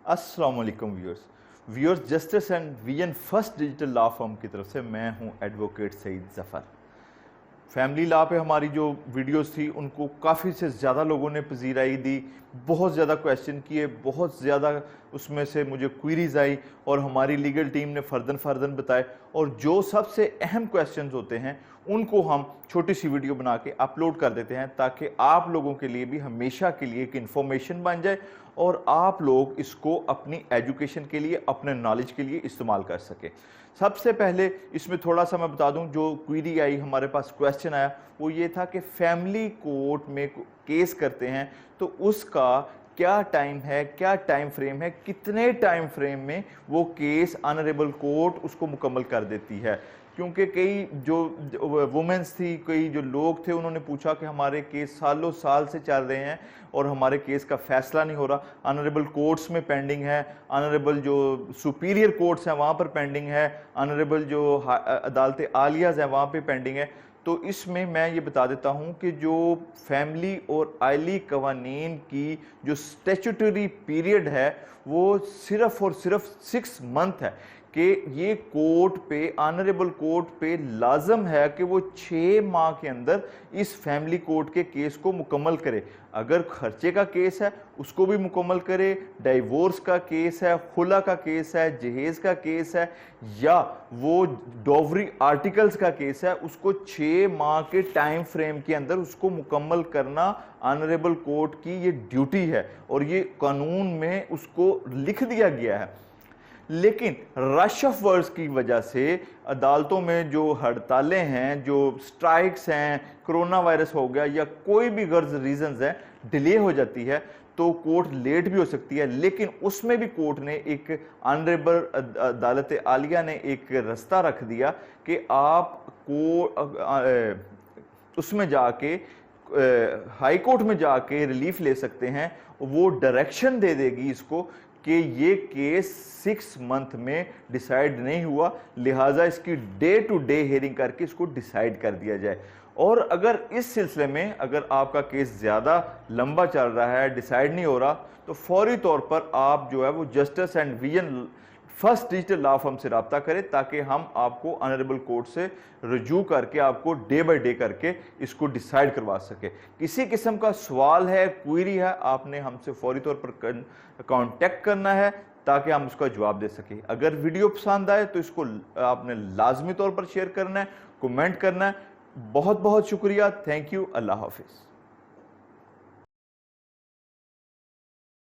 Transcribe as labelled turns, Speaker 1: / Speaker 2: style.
Speaker 1: अस्सलाम वालेकुम viewers justice and vision first digital law firm की तरफ से मैं हूं advocate Saeed Zafar. Family law पे हमारी जो वीडियोस थी उनको काफ़ी से ज़्यादा लोगों ने पजीराई दी, बहुत ज़्यादा क्वेश्चन किए, बहुत ज़्यादा उसमें से मुझे क्वेरीज आई और हमारी लीगल टीम ने फ़र्दन बताए। और जो सबसे अहम क्वेश्चंस होते हैं उनको हम छोटी सी वीडियो बना के अपलोड कर देते हैं ताकि आप लोगों के लिए भी हमेशा के लिए एक इन्फॉर्मेशन बन जाए और आप लोग इसको अपनी एजुकेशन के लिए, अपने नॉलेज के लिए इस्तेमाल कर सके। सबसे पहले इसमें थोड़ा सा मैं बता दूं, जो क्वेरी आई, हमारे पास क्वेश्चन आया, वो ये था कि फैमिली कोर्ट में केस करते हैं तो उसका क्या टाइम है, क्या टाइम फ्रेम है, कितने टाइम फ्रेम में वो केस ऑनरेबल कोर्ट उसको मुकम्मल कर देती है। क्योंकि कई जो वुमेन्स थी, कई जो लोग थे, उन्होंने पूछा कि हमारे केस सालों साल से चल रहे हैं और हमारे केस का फैसला नहीं हो रहा, ऑनरेबल कोर्ट्स में पेंडिंग है, ऑनरेबल जो सुपीरियर कोर्ट्स हैं वहाँ पर पेंडिंग है, ऑनरेबल जो अदालत आलियाज़ हैं वहाँ पे पेंडिंग है। तो इसमें मैं ये बता देता हूँ कि जो फैमिली और आइली कवानीन की जो स्टैट्यूटरी पीरियड है वो सिर्फ़ और सिर्फ 6 मंथ है कि ये कोर्ट पे, ऑनरेबल कोर्ट पे लाजम है कि वो 6 माह के अंदर इस फैमिली कोर्ट के केस को मुकम्मल करे। अगर खर्चे का केस है उसको भी मुकम्मल करे, डाइवोर्स का केस है, खुला का केस है, जहेज का केस है, या वो डोवरी आर्टिकल्स का केस है, उसको 6 माह के टाइम फ्रेम के अंदर उसको मुकम्मल करना ऑनरेबल कोर्ट की ये ड्यूटी है और ये कानून में उसको लिख दिया गया है। लेकिन रश ऑफ वर्ड्स की वजह से अदालतों में जो हड़तालें हैं, जो स्ट्राइक्स हैं, कोरोना वायरस हो गया या कोई भी गर्ज रीजंस हैं, डिले हो जाती है तो कोर्ट लेट भी हो सकती है। लेकिन उसमें भी कोर्ट ने एक, ऑनरेबल अदालत आलिया ने एक रास्ता रख दिया कि आप को उसमें जाके हाई कोर्ट में जाके रिलीफ ले सकते हैं। वो डायरेक्शन दे देगी इसको कि ये केस 6 मंथ में डिसाइड नहीं हुआ, लिहाजा इसकी डे टू डे हियरिंग करके इसको डिसाइड कर दिया जाए। और अगर इस सिलसिले में अगर आपका केस ज़्यादा लंबा चल रहा है, डिसाइड नहीं हो रहा, तो फौरी तौर पर आप जो है वो justice and vision first digital law firm से रब्ता करें ताकि हम आपको ऑनरेबल कोर्ट से रजू करके आपको डे बाय डे करके इसको डिसाइड करवा सके। किसी किस्म का सवाल है, क्वेरी है, आपने हमसे फौरी तौर पर कांटेक्ट करना है ताकि हम उसका जवाब दे सकें। अगर वीडियो पसंद आए तो इसको आपने लाजमी तौर पर शेयर करना है, कमेंट करना है। बहुत बहुत शुक्रिया, थैंक यू, अल्लाह हाफिज़।